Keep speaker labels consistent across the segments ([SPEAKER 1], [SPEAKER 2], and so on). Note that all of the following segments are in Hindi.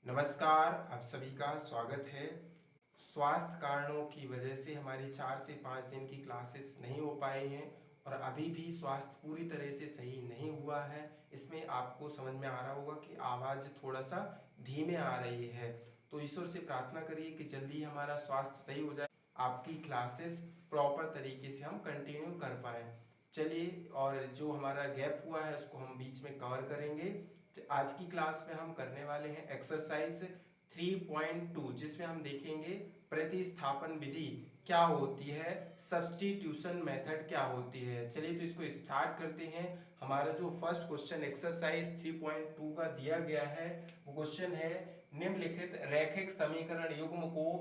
[SPEAKER 1] नमस्कार, आप सभी का स्वागत है। स्वास्थ्य कारणों की वजह से हमारी 4 से 5 दिन की क्लासेस नहीं हो पाई हैं और अभी भी स्वास्थ्य पूरी तरह से सही नहीं हुआ है। इसमें आपको समझ में आ रहा होगा कि आवाज़ थोड़ा सा धीमे आ रही है, तो ईश्वर से प्रार्थना करिए कि जल्दी हमारा स्वास्थ्य सही हो जाए, आपकी क्लासेस प्रॉपर तरीके से हम कंटिन्यू कर पाएँ। चलिए, और जो हमारा गैप हुआ है उसको हम बीच में कवर करेंगे। आज की क्लास में हम करने वाले हैं एक्सरसाइज 3.2, जिसमें हम देखेंगे प्रतिस्थापन विधि क्या होती है, सब्स्टिट्यूशन मेथड क्या होती है। चलिए तो इसको स्टार्ट करते हैं। हमारा जो फर्स्ट क्वेश्चन एक्सरसाइज 3.2 का दिया गया है वो क्वेश्चन है, निम्नलिखित रैखिक समीकरण युग्म को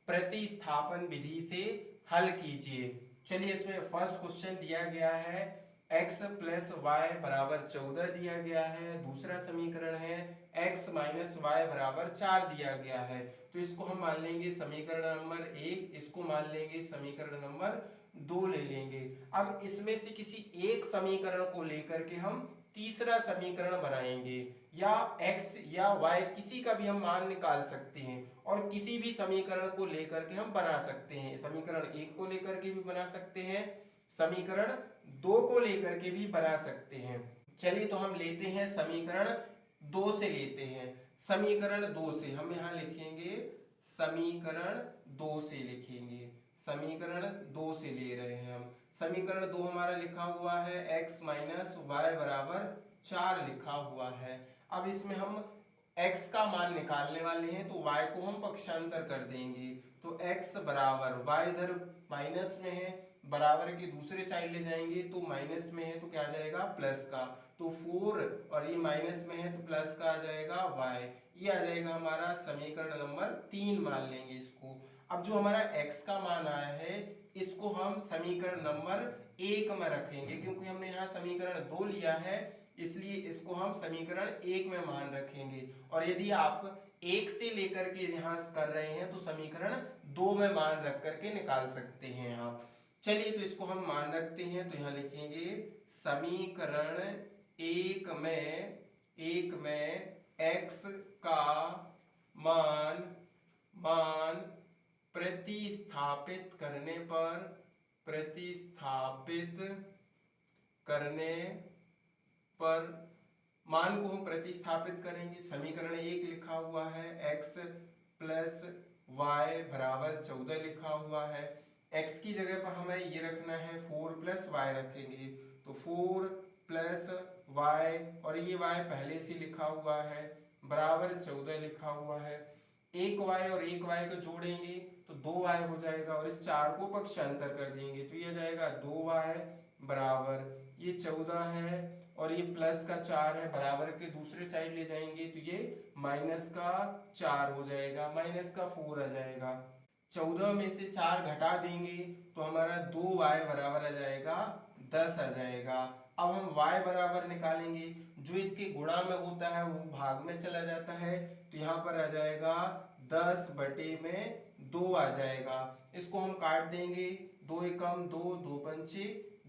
[SPEAKER 1] प्रतिस्थापन विधि से हल कीजिए। चलिए, इसमें फर्स्ट क्वेश्चन दिया गया है x प्लस वाई बराबर 14 दिया गया है। दूसरा समीकरण है x माइनस वाई बराबर 4 दिया गया है। तो इसको हम मान लेंगे समीकरण नंबर 1, इसको मान लेंगे समीकरण नंबर 2 ले लेंगे। अब इसमें से किसी एक समीकरण को लेकर के हम तीसरा समीकरण बनाएंगे, या x या y किसी का भी हम मान निकाल सकते हैं और किसी भी समीकरण को लेकर के हम बना सकते हैं। समीकरण 1 को लेकर के भी बना सकते हैं, समीकरण 2 को लेकर के भी बना सकते हैं। चलिए तो हम लेते हैं समीकरण 2 से लेते हैं। समीकरण 2 से हम यहां लिखेंगे, समीकरण 2 से लिखेंगे, समीकरण 2 से ले रहे हैं हम। समीकरण 2 हमारा लिखा हुआ है x माइनस वाई बराबर 4 लिखा हुआ है। अब इसमें हम x का मान निकालने वाले हैं, तो y को हम पक्षांतर कर देंगे। तो x बराबर y इधर माइनस में है, बराबर के दूसरे साइड ले जाएंगे तो माइनस में है तो क्या आ जाएगा प्लस का। तो 4 और ये माइनस में है तो प्लस का आ जाएगा y। ये आ जाएगा हमारा समीकरण नंबर 3 मान लेंगे इसको। अब जो हमारा x का मान आया है इसको हम समीकरण नंबर 1 में रखेंगे, क्योंकि हमने यहाँ समीकरण 2 लिया है इसलिए इसको हम समीकरण 1 में मान रखेंगे। और यदि आप 1 से लेकर के यहाँ कर रहे हैं तो समीकरण 2 में मान रख करके निकाल सकते हैं आप। चलिए तो इसको हम मान रखते हैं, तो यहाँ लिखेंगे समीकरण 1 में x का मान मान प्रतिस्थापित करने पर मान को हम प्रतिस्थापित करेंगे। समीकरण 1 लिखा हुआ है x प्लस वाई बराबर 14 लिखा हुआ है। x की जगह पर हमें ये रखना है 4 प्लस वाई रखेंगे, तो 4 प्लस वाई और ये y पहले से लिखा हुआ है बराबर 14 लिखा हुआ है। एक y और एक y को जोड़ेंगे तो 2y हो जाएगा और इस 4 को पक्षांतर कर देंगे तो ये आ जाएगा 2y बराबर ये 14 है और ये प्लस का 4 है, बराबर के दूसरे साइड ले जाएंगे तो ये माइनस का 4 हो जाएगा, माइनस का 4 आ जाएगा। 14 में से 4 घटा देंगे तो हमारा 2y बराबर आ जाएगा 10 आ जाएगा। अब हम y बराबर निकालेंगे, जो इसके गुणा में होता है वो भाग में चला जाता है, तो यहाँ पर आ जाएगा 10 बटे में 2 आ जाएगा। इसको हम काट देंगे, 2 एकम 2, 2 पंचे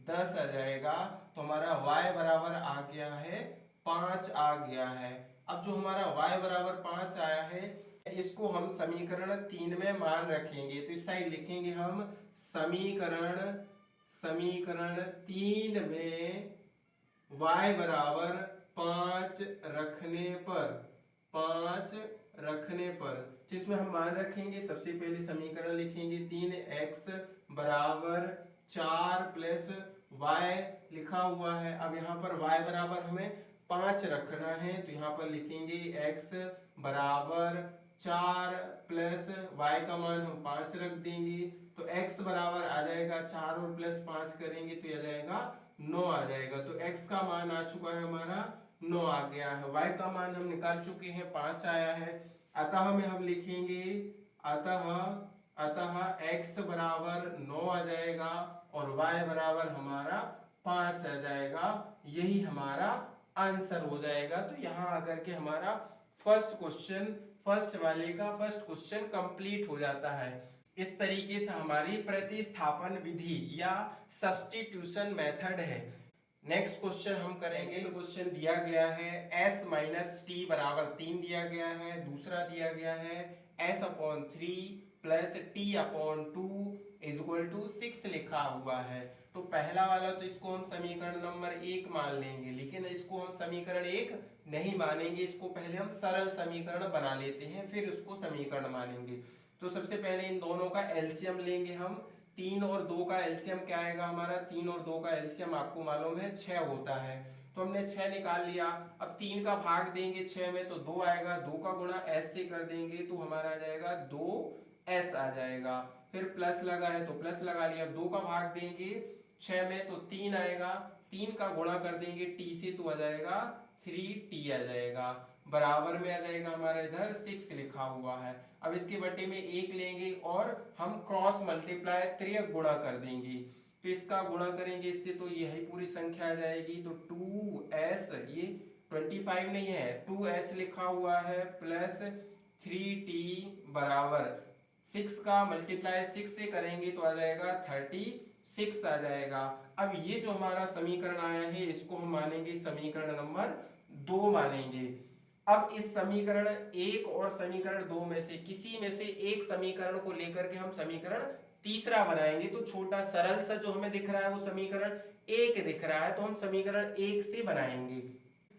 [SPEAKER 1] 10 आ जाएगा। तो हमारा y बराबर आ गया है 5 आ गया है। अब जो हमारा y बराबर 5 आया है इसको हम समीकरण 3 में मान रखेंगे, तो इस साइड लिखेंगे हम समीकरण 3 में y बराबर 5 रखने पर तो इसमें हम मान रखेंगे। सबसे पहले समीकरण लिखेंगे 3x बराबर 4 प्लस y लिखा हुआ है। अब यहाँ पर y बराबर हमें 5 रखना है, तो यहाँ पर लिखेंगे x बराबर 4 प्लस y का मान हम 5 रख देंगे, तो x बराबर आ जाएगा 4 और प्लस 5 करेंगे तो आ जाएगा 9 आ जाएगा। तो x का मान आ चुका है हमारा 9 आ गया है। y का मान हम निकाल चुके हैं 5 आया है, अतः में हम लिखेंगे अतः x बराबर 9 आ जाएगा और y बराबर हमारा 5 आ जाएगा। यही हमारा आंसर हो जाएगा। तो यहाँ आकर के हमारा फर्स्ट वाले का फर्स्ट क्वेश्चन कंप्लीट हो जाता है। इस तरीके से हमारी प्रतिस्थापन विधि या सब्स्टिट्यूशन मेथड है। नेक्स्ट क्वेश्चन हम करेंगे। क्वेश्चन दिया गया है s माइनस टी बराबर 3 दिया गया है। दूसरा दिया गया है s upon 3 plus T upon 2 is equal to 6 लिखा हुआ है। तो पहला वाला तो इसको हम समीकरण नंबर 1 मान लेंगे, लेकिन इसको हम समीकरण 1 नहीं मानेंगे। इसको पहले हम सरल समीकरण बना लेते हैं, फिर उसको समीकरण मानेंगे। तो सबसे पहले इन दोनों का एलसीएम लेंगे हम। 3 और 2 का एलसीएम क्या आएगा हमारा? 3 और 2 का एलसीएम आपको मालूम है 6 होता है, तो हमने 6 निकाल लिया। अब 3 का भाग देंगे 6 में तो 2 आएगा, 2 का गुणा s से कर देंगे तो हमारा आ जाएगा 2s आ जाएगा। फिर प्लस लगा है तो प्लस लगा लिया। 2 का भाग देंगे 6 में तो 3 आएगा, 3 का गुणा कर देंगे t से तो आ जाएगा 3t आ जाएगा। बराबर में आ जाएगा हमारा इधर 6 लिखा हुआ है। अब इसके बटे में 1 लेंगे और हम क्रॉस मल्टीप्लाई त्रियक गुणा कर देंगे। तो इसका गुणा करेंगे इससे तो यही पूरी संख्या आ जाएगी। तो 2s, ये 25 नहीं है, 2s लिखा हुआ है प्लस 3t बराबर 6 का मल्टीप्लाई 6 से करेंगे तो आ जाएगा 36 आ जाएगा। अब ये जो हमारा समीकरण आया है इसको हम मानेंगे समीकरण नंबर 2 मानेंगे। अब इस समीकरण 1 और समीकरण 2 में से किसी में से एक समीकरण को लेकर के हम समीकरण तीसरा बनाएंगे। तो छोटा सरल सा जो हमें दिख रहा है वो समीकरण 1 दिख रहा है, तो हम समीकरण 1 से बनाएंगे।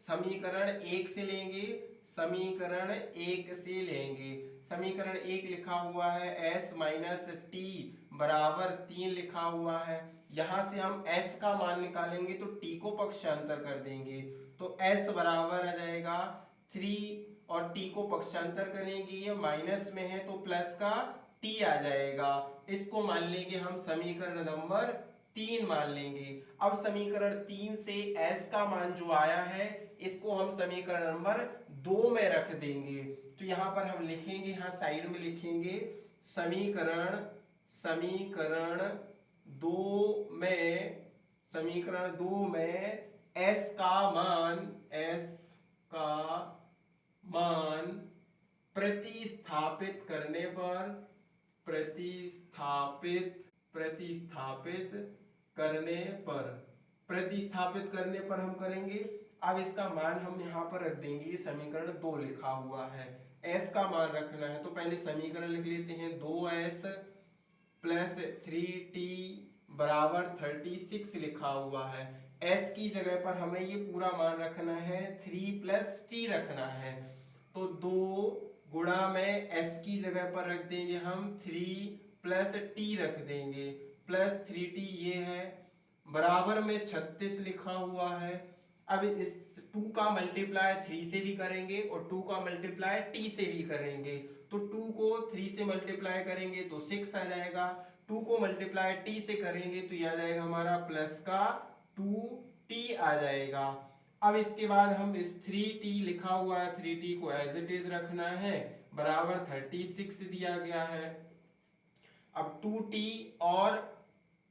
[SPEAKER 1] समीकरण 1 से लेंगे, समीकरण 1 से लेंगे। समीकरण 1 लिखा हुआ है s माइनस टी बराबर 3 लिखा हुआ है। यहां से हम s का मान निकालेंगे तो t को पक्षांतर कर देंगे तो s बराबर आ जाएगा 3 और t को पक्षांतर करेंगे, ये माइनस में है तो प्लस का t आ जाएगा। इसको मान लेंगे हम समीकरण नंबर 3 मान लेंगे। अब समीकरण 3 से s का मान जो आया है इसको हम समीकरण नंबर 2 में रख देंगे। तो यहाँ पर हम लिखेंगे, यहाँ साइड में लिखेंगे समीकरण 2 में s का मान प्रतिस्थापित करने पर हम करेंगे। अब इसका मान हम यहाँ पर रख देंगे, समीकरण 2 लिखा हुआ है, s का मान रखना है। तो पहले समीकरण लिख लेते हैं 2s प्लस 3t बराबर 36 लिखा हुआ है। s की जगह पर हमें ये पूरा मान रखना है, 3 प्लस t रखना है। तो 2 गुणा में s की जगह पर रख देंगे हम 3 प्लस t रख देंगे प्लस 3t ये है, बराबर में 36 लिखा हुआ है। अब इस 2 का मल्टीप्लाई 3 से भी करेंगे और 2 का मल्टीप्लाई t से भी करेंगे। तो 2 को 3 से मल्टीप्लाई करेंगे तो 6 आ जाएगा, 2 को मल्टीप्लाई t से करेंगे तो यह आ जाएगा हमारा प्लस का 2t आ जाएगा। अब इसके बाद हम इस 3t लिखा हुआ है, 3t को एज इट इज रखना है, बराबर 36 दिया गया है। अब 2t और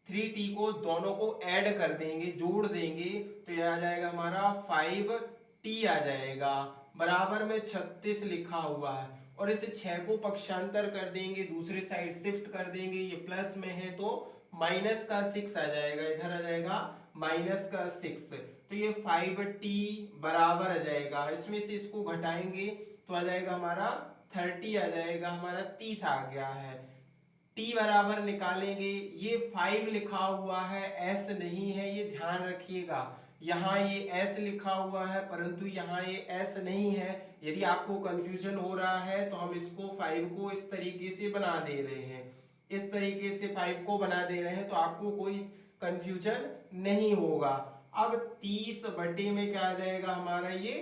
[SPEAKER 1] 3t को दोनों को ऐड कर देंगे, जोड़ देंगे तो यह आ जाएगा हमारा 5t आ जाएगा, बराबर में 36 लिखा हुआ है। और इसे 6 को पक्षांतर कर देंगे, दूसरे साइड शिफ्ट कर देंगे, ये प्लस में है तो माइनस का 6 आ जाएगा, इधर आ जाएगा माइनस का 6। तो ये 5t बराबर आ जाएगा, इसमें से इसको घटाएंगे तो आ जाएगा हमारा 30 आ जाएगा, हमारा 30 आ गया है। t बराबर निकालेंगे, ये 5 लिखा हुआ है, s नहीं है, ये ध्यान रखिएगा। यहाँ ये s लिखा हुआ है परंतु यहाँ ये s नहीं है। यदि आपको कंफ्यूजन हो रहा है तो हम इसको 5 को इस तरीके से बना दे रहे हैं, इस तरीके से 5 को बना दे रहे हैं तो आपको कोई कंफ्यूजन नहीं होगा। अब 30 बटे में क्या आ जाएगा हमारा, ये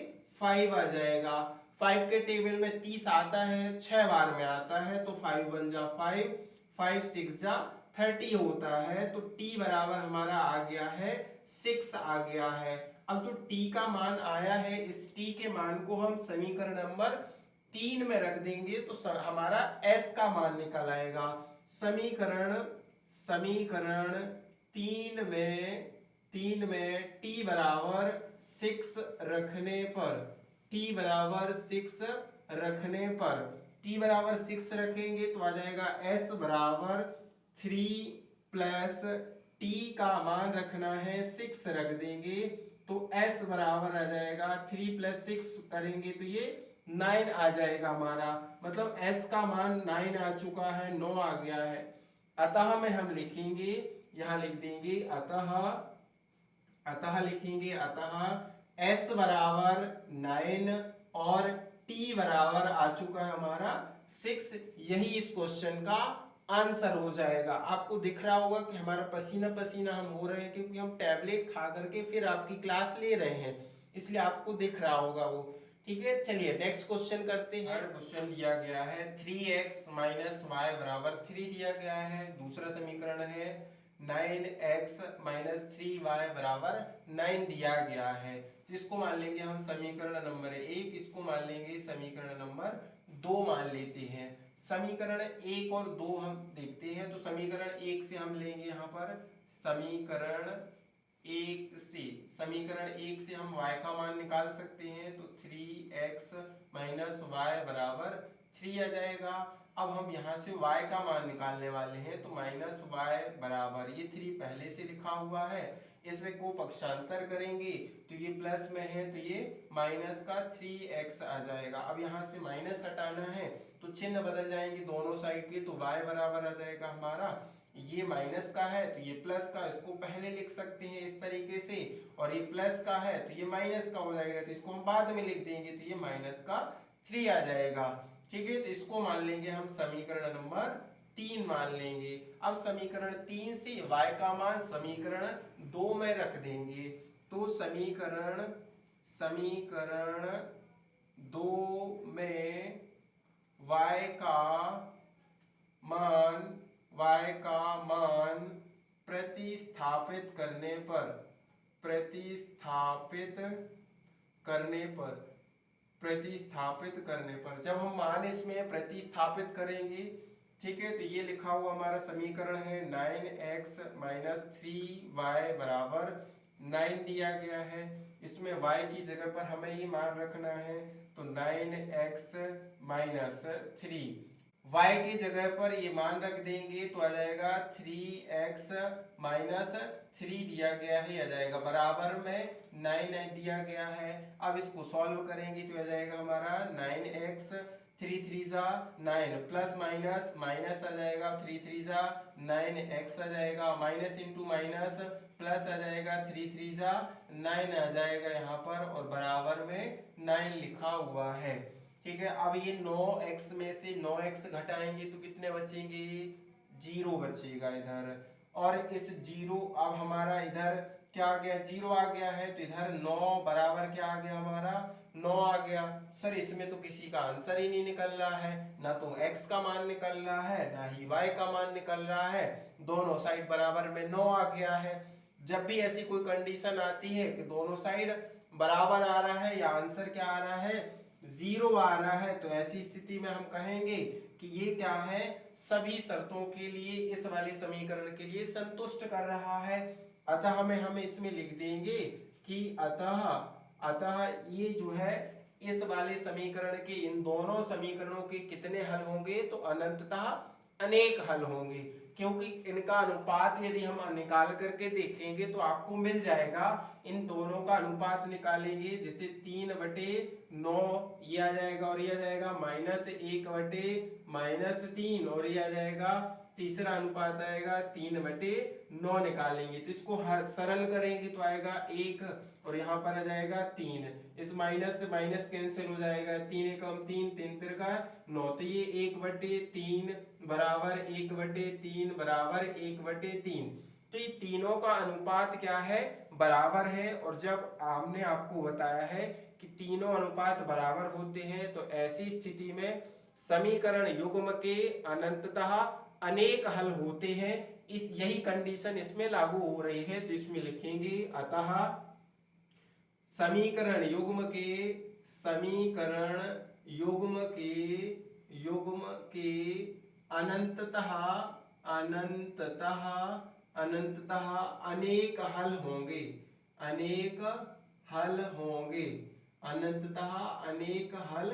[SPEAKER 1] 5 आ जाएगा। 5 के टेबल में 30 आता है, 6 बार में आता है तो 5 1 जा 5, 5 6 जा 30 होता है। तो t बराबर हमारा आ गया है 6 आ गया है। अब जो t का मान आया है, इस t के मान को हम समीकरण नंबर 3 में रख देंगे तो हमारा s का मान निकल आएगा। समीकरण 3 में t बराबर 6 रखने पर t बराबर 6 रखेंगे तो आ जाएगा s बराबर 3 प्लस t का मान रखना है 6 रख देंगे तो s बराबर आ जाएगा 3 + 6 करेंगे तो ये 9 आ जाएगा हमारा, मतलब s का मान 9 आ चुका है, 9 आ गया है। अतः में हम लिखेंगे, यहाँ लिख देंगे अतः लिखेंगे s बराबर 9 और t बराबर आ चुका है हमारा 6। यही इस क्वेश्चन का आंसर हो जाएगा। आपको दिख रहा होगा कि हमारा पसीना पसीना हम हो रहे हैं, क्योंकि हम टैबलेट खा करके फिर आपकी क्लास ले रहे हैं, इसलिए आपको दिख रहा होगा वो। ठीक है, चलिए नेक्स्ट क्वेश्चन करते हैं। थर्ड क्वेश्चन दिया गया है 3x - y बराबर 3 दिया गया है। दूसरा समीकरण है 9x - 3y बराबर 9 दिया गया है। तो इसको मान लेंगे हम समीकरण नंबर 1, इसको मान लेंगे समीकरण नंबर 2 मान लेते हैं। समीकरण 1 और 2 हम देखते हैं। तो समीकरण 1 से हम लेंगे यहाँ पर समीकरण 1 से हम y का मान निकाल सकते हैं। तो 3x - y बराबर 3 आ जाएगा। अब हम यहाँ से y का मान निकालने वाले हैं, तो -y बराबर, ये 3 पहले से लिखा हुआ है, इसे को पक्षांतर करेंगे तो ये प्लस में है, तो ये माइनस का 3x आ जाएगा। अब यहाँ से माइनस हटाना है तो चिन्ह बदल जाएंगे दोनों साइड के, तो y बराबर आ जाएगा हमारा, ये माइनस का है तो ये प्लस का, इसको पहले लिख सकते हैं इस तरीके से, और ये प्लस का है तो ये माइनस का हो जाएगा, तो इसको हम बाद में लिख देंगे, तो ये -3 आ जाएगा। ठीक है, तो इसको मान लेंगे हम समीकरण नंबर 3 मान लेंगे। अब समीकरण 3 से y का मान समीकरण 2 में रख देंगे, तो समीकरण 2 में y का मान प्रतिस्थापित करने पर जब हम मान इसमें प्रतिस्थापित करेंगे, ठीक है, तो ये लिखा हुआ हमारा समीकरण है 9x - 3y बराबर 9 दिया गया है। इसमें y की जगह पर हमें ये मान रखना है, तो 9x - 3, y की जगह पर ये मान रख देंगे तो आ जाएगा 3x - 3 दिया गया है, आ जाएगा बराबर में 9 दिया गया है। अब इसको सॉल्व करेंगे तो आ जाएगा हमारा 9x, 3 3 जा 9, प्लस माइनस माइनस आ जाएगा, 3 3 जा 9x आ जाएगा, माइनस इंटू माइनस प्लस आ जाएगा, 3 3 जा 9 आ जाएगा यहाँ पर, और बराबर में 9 लिखा हुआ है। ठीक है, अब ये 9x में से 9x घटाएंगे तो कितने बचेंगे, 0 बचेगा इधर, और इस 0 अब हमारा इधर क्या आ गया, 0 आ गया है, तो इधर 9 बराबर क्या आ गया हमारा, 9 आ गया। सर इसमें तो किसी का आंसर ही नहीं निकल रहा है, ना तो x का मान निकल रहा है ना ही y का मान निकल रहा है, दोनों साइड बराबर में 9 आ गया है। जब भी ऐसी कोई कंडीशन आती है कि दोनों साइड बराबर आ रहा है या आंसर क्या आ रहा है, 0 आ रहा है, तो ऐसी स्थिति में हम कहेंगे कि ये क्या है, सभी शर्तों के लिए इस वाले समीकरण के लिए संतुष्ट कर रहा है। अतः हम इसमें लिख देंगे कि अतः ये जो है इस वाले समीकरण के, इन दोनों समीकरणों के कितने हल होंगे, तो अनंततः अनेक हल होंगे, क्योंकि इनका अनुपात यदि हम निकाल करके देखेंगे तो आपको मिल जाएगा। इन दोनों का अनुपात निकालेंगे, जैसे 3/9 ये आ जाएगा, और ये आ जाएगा -1/-3, और ये आ जाएगा तीसरा अनुपात आएगा 3/9 निकालेंगे, तो इसको हर सरल करेंगे तो आएगा 1, और यहाँ पर आ जाएगा 3, इस माइनस से माइनस कैंसिल हो जाएगा, 3 एकम 3, 3 तिरका 9, तो ये 1/3 बराबर 1/3 बराबर 1/3। तो ये तीनों का अनुपात क्या है, बराबर है। और जब हमने आपको बताया है कि तीनों अनुपात बराबर होते हैं, तो ऐसी स्थिति में समीकरण युग्म के अनंततः अनेक हल होते हैं। इस यही कंडीशन इसमें लागू हो रही है, तो इसमें लिखेंगे अतः समीकरण युग्म के अनंततः अनेक हल होंगे, अनंततः अनेक हल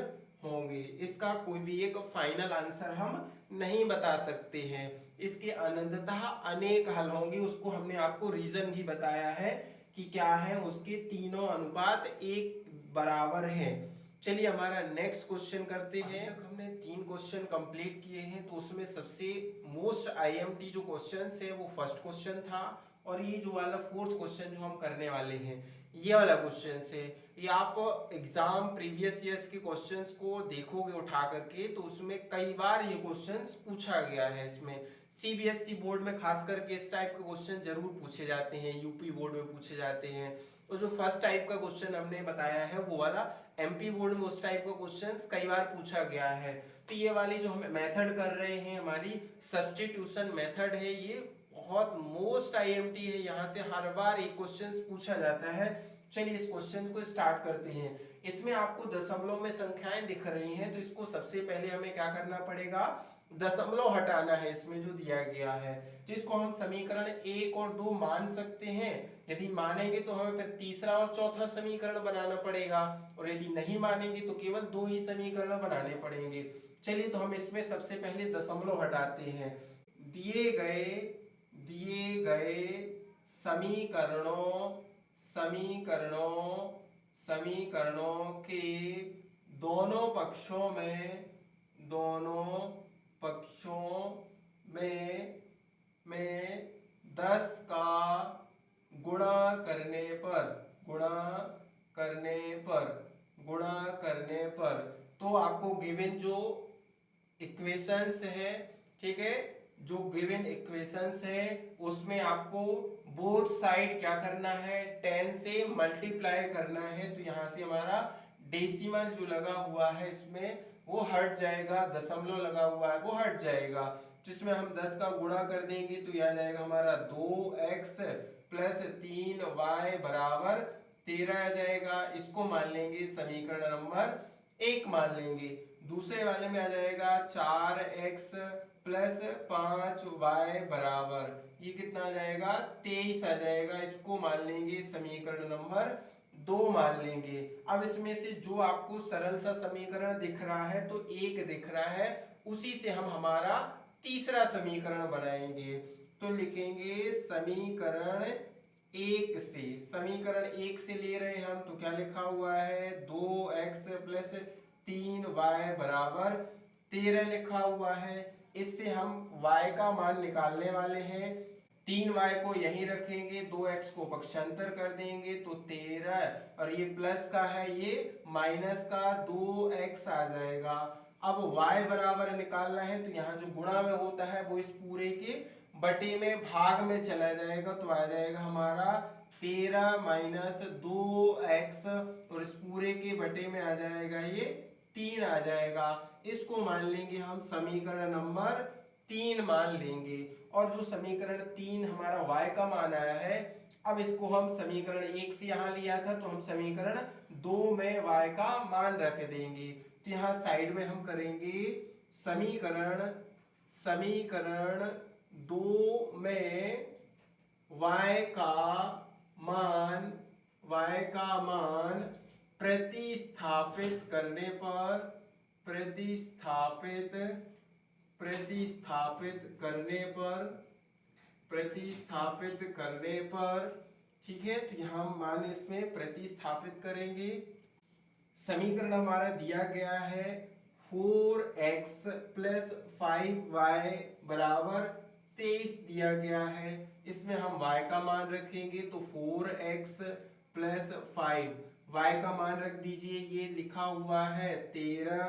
[SPEAKER 1] होंगे। इसका कोई भी एक फाइनल आंसर हम नहीं बता सकते हैं। इसके अनंततः अनेक हल होंगे, उसको हमने आपको रीजन भी बताया है कि क्या है, उसके तीनों अनुपात एक बराबर है। चलिए हमारा नेक्स्ट क्वेश्चन करते हैं। अब तक हमने 3 क्वेश्चन कंप्लीट किए हैं, तो उसमें सबसे मोस्ट आईएमटी जो क्वेश्चन है वो फर्स्ट क्वेश्चन था, और ये जो वाला फोर्थ क्वेश्चन जो हम करने वाले हैं ये वाला क्वेश्चन से, ये आप एग्जाम प्रीवियस ईयर्स के क्वेश्चंस को देखोगे उठा करके तो उसमें कई बार ये क्वेश्चंस पूछा गया है। इसमें सीबीएसई बोर्ड में खास करके इस टाइप के क्वेश्चन जरूर पूछे जाते हैं, यूपी बोर्ड में पूछे जाते हैं। तो जो फर्स्ट टाइप का क्वेश्चन हमने बताया है वो वाला एमपी बोर्ड में उस टाइप का क्वेश्चन कई बार पूछा गया है। तो ये वाली जो हम मेथड कर रहे हैं हमारी सब्स्टिट्यूशन मेथड है, ये बहुत मोस्ट आईएमटी है, यहाँ से हर बार एक क्वेश्चन पूछा जाता है। चलिए इस क्वेश्चन को स्टार्ट करते हैं। इसमें आपको दशमलव में संख्याएं दिख रही हैं, तो इसको सबसे पहले हमें क्या करना पड़ेगा, दशमलव हटाना है इसमें जो दिया गया है। तो इसको हम समीकरण 1 और 2 मान सकते हैं। यदि मानेंगे तो हमें फिर तीसरा और चौथा समीकरण बनाना पड़ेगा, और यदि नहीं मानेंगे तो केवल 2 ही समीकरण बनाने पड़ेंगे। चलिए तो हम इसमें सबसे पहले दशमलव हटाते हैं। दिए गए समीकरणों के दोनों पक्षों में 10 का गुणा करने पर तो आपको गिवन जो इक्वेशंस है, ठीक है, जो गिवन इक्वेशंस है उसमें आपको बोथ साइड क्या करना है, 10 से मल्टीप्लाई करना है। तो यहाँ से हमारा डेसिमल जो लगा हुआ है इसमें वो हट जाएगा, दशमलव लगा हुआ है वो हट जाएगा। जिसमें हम 10 का गुणा कर देंगे तो यह आ जाएगा हमारा 2x प्लस 3y बराबर 13 आ जाएगा। इसको मान लेंगे समीकरण नंबर 1 मान लेंगे। दूसरे वाले में आ जाएगा 4x प्लस 5y बराबर, ये कितना आ जाएगा 23 आ जाएगा। इसको मान लेंगे समीकरण नंबर 2 मान लेंगे। अब इसमें से जो आपको सरल सा समीकरण दिख रहा है तो 1 दिख रहा है, उसी से हम हमारा तीसरा समीकरण बनाएंगे। तो लिखेंगे समीकरण 1 से ले रहे हैं हम, तो क्या लिखा हुआ है 2x प्लस 3y बराबर 13 लिखा हुआ है। इससे हम y का मान निकालने वाले हैं। 3y को यहीं रखेंगे, 2x को पक्षांतर कर देंगे तो 13, और ये प्लस का है ये माइनस का 2x आ जाएगा। अब y बराबर निकालना है तो यहाँ जो गुणा में होता है वो इस पूरे के बटे में भाग में चला जाएगा, तो आ जाएगा हमारा 13 माइनस 2x, और इस पूरे के बटे में आ जाएगा ये 3 आ जाएगा। इसको मान लेंगे हम समीकरण नंबर 3 मान लेंगे। और जो समीकरण 3 हमारा y का मान आया है, अब इसको हम समीकरण 1 से यहाँ लिया था तो हम समीकरण 2 में y का मान रख देंगे। तो यहाँ साइड में हम करेंगे समीकरण 2 में y का मान प्रतिस्थापित करने पर ठीक है, तो यहाँ मान इसमें प्रतिस्थापित करेंगे। समीकरण हमारा दिया गया है 4x प्लस 5y बराबर 23 दिया गया है। इसमें हम y का मान रखेंगे तो 4x प्लस 5, y का मान रख दीजिए, ये लिखा हुआ है 13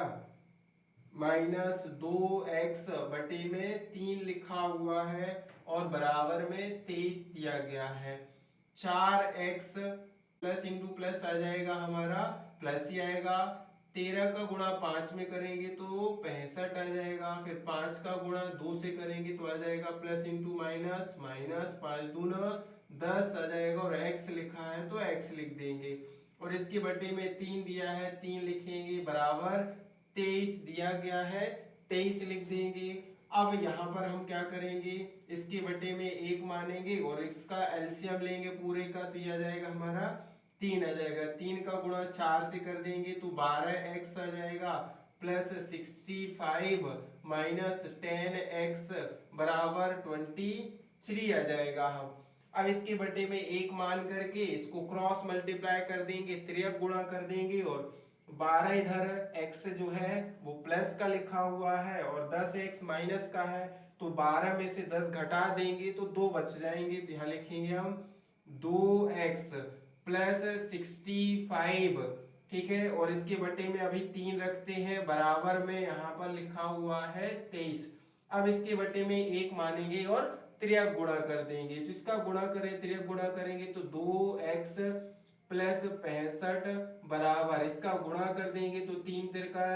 [SPEAKER 1] माइनस 2x बटे में 3 लिखा हुआ है, और बराबर में 23 दिया गया है। 4x प्लस इंटू प्लस आ जाएगा हमारा, प्लस ही आएगा। 13 का गुणा 5 में करेंगे तो 65 आ जाएगा। फिर 5 का गुणा 2 से करेंगे तो आ जाएगा प्लस इंटू माइनस, माइनस 5 दूना 10 आ जाएगा, और x लिखा है तो x लिख देंगे, और इसके बटे में 3 दिया है 3 लिखेंगे बराबर 23 दिया गया है 23 लिख देंगे। अब यहाँ पर हम क्या करेंगे, इसके बटे में 1 मानेंगे और इसका एलसीएम लेंगे पूरे का, तो यह आ जाएगा हमारा 3 आ जाएगा। 3 का गुणा 4 से कर देंगे तो 12x आ जाएगा, प्लस 65 माइनस 10x बराबर 23 आ जाएगा। हम अब इसके बटे में एक मान करके इसको क्रॉस मल्टीप्लाई कर देंगे, तिर्यक गुणा कर देंगे, और 12 इधर x जो है वो प्लस का लिखा हुआ है और 10x माइनस का है, तो 12 में से 10 घटा देंगे तो 2 बच जाएंगे। तो यहाँ लिखेंगे हम 2x प्लस 65, ठीक है, और इसके बटे में अभी 3 रखते हैं, बराबर में यहाँ पर लिखा हुआ है 23। अब इसके बटे में एक मानेंगे और त्रियक गुणा कर देंगे। तो इसका गुणा करें, त्रियक गुणा करेंगे तो 2x प्लस 65 बराबर, इसका गुणा कर देंगे तो 3 तिरका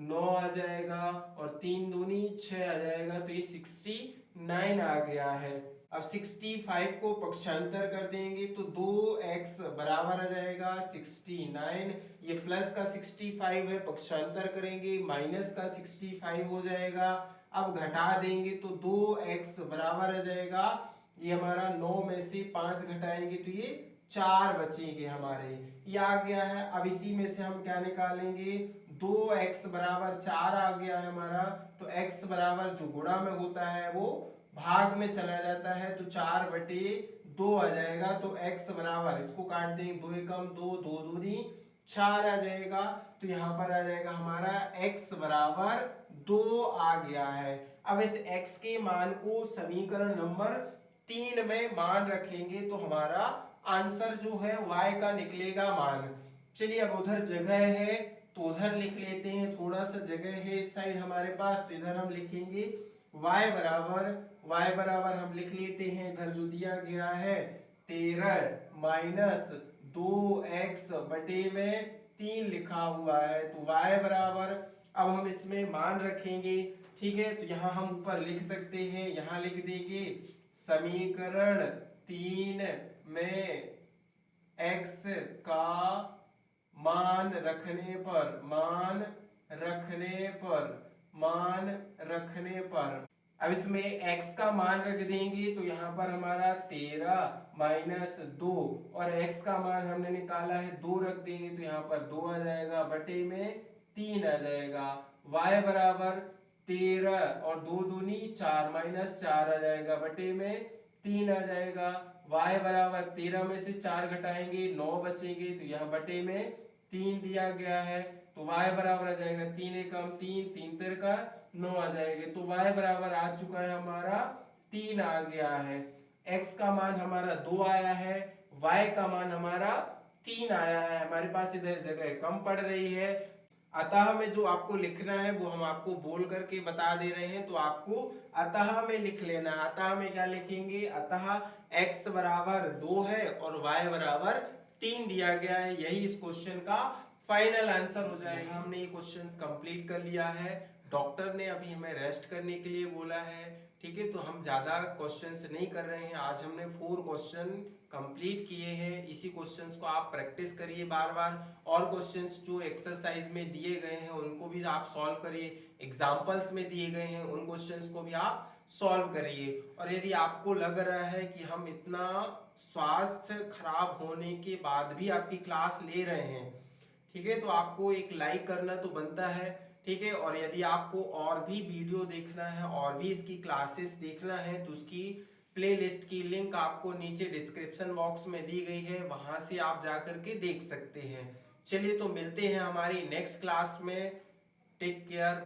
[SPEAKER 1] 9 आ जाएगा और 3 दूनी 6 आ जाएगा, तो ये 69 आ गया है। अब 65 को पक्षांतर कर देंगे तो 2x बराबर आ जाएगा 69, ये प्लस का 65 है, पक्षांतर करेंगे माइनस का 65 हो जाएगा। अब घटा देंगे तो 2x बराबर आ जाएगा, ये हमारा 9 में से 5 घटाएंगे तो ये 4 बचेंगे हमारे, ये आ गया है। अब इसी में से हम क्या निकालेंगे, 2x बराबर 4 आ गया है हमारा, तो x बराबर जो गुणा में होता है वो भाग में चला जाता है, तो 4/2 आ जाएगा। तो x बराबर, इसको काट देंगे, 2 एकम 2, 2 दूनी 4 आ जाएगा, तो यहाँ पर आ जाएगा हमारा x बराबर 2 आ गया है। अब इस x के मान को समीकरण नंबर 3 में मान रखेंगे तो हमारा आंसर जो है y का निकलेगा मान। चलिए अब उधर जगह है तो उधर लिख लेते हैं, थोड़ा सा जगह है इस साइड हमारे पास, तो इधर हम लिखेंगे y बराबर हम लिख लेते हैं, इधर जो दिया गया है 13 माइनस 2x बटे में 3 लिखा हुआ है, तो y बराबर, अब हम इसमें मान रखेंगे, ठीक है, तो यहाँ हम ऊपर लिख सकते हैं, यहाँ लिख देंगे समीकरण 3 में x का मान रखने पर अब इसमें x का मान रख देंगे तो यहाँ पर हमारा 13 माइनस 2 और x का मान हमने निकाला है 2 रख देंगे तो यहाँ पर 2 आ जाएगा, बटे में 3 आ जाएगा। y बराबर 13 और 2 दूनी 4 माइनस 4 आ जाएगा, बटे में 3 आ जाएगा। y बराबर 13 में से 4 घटाएंगे 9 बचेंगे, तो यहाँ बटे में 3 दिया गया है, तो y बराबर आ जाएगा 3 एकम 3, 3 तिरका 9 आ जाएंगे, तो y बराबर आ चुका है हमारा 3 आ गया है। x का मान हमारा 2 आया है, y का मान हमारा 3 आया है, हमारे पास इधर जगह कम पड़ रही है, अतः में जो आपको लिखना है वो हम आपको बोल करके बता दे रहे हैं, तो आपको अतः में लिख लेना है। अतः में क्या लिखेंगे, अतः x बराबर 2 है और y बराबर 3 दिया गया है, यही इस क्वेश्चन का फाइनल आंसर हो जाएगा। हमने ये क्वेश्चंस कंप्लीट कर लिया है, डॉक्टर ने अभी हमें रेस्ट करने के लिए बोला है, ठीक है, तो हम ज़्यादा क्वेश्चंस नहीं कर रहे हैं। आज हमने 4 क्वेश्चन कंप्लीट किए हैं, इसी क्वेश्चंस को आप प्रैक्टिस करिए बार बार, और क्वेश्चंस जो एक्सरसाइज में दिए गए हैं उनको भी आप सॉल्व करिए, एग्जाम्पल्स में दिए गए हैं उन क्वेश्चंस को भी आप सॉल्व करिए। और यदि आपको लग रहा है कि हम इतना स्वास्थ्य खराब होने के बाद भी आपकी क्लास ले रहे हैं, ठीक है, तो आपको एक लाइक करना तो बनता है, ठीक है, और यदि आपको और भी वीडियो देखना है और भी इसकी क्लासेस देखना है तो उसकी प्लेलिस्ट की लिंक आपको नीचे डिस्क्रिप्शन बॉक्स में दी गई है, वहां से आप जाकर के देख सकते हैं। चलिए तो मिलते हैं हमारी नेक्स्ट क्लास में, टेक केयर।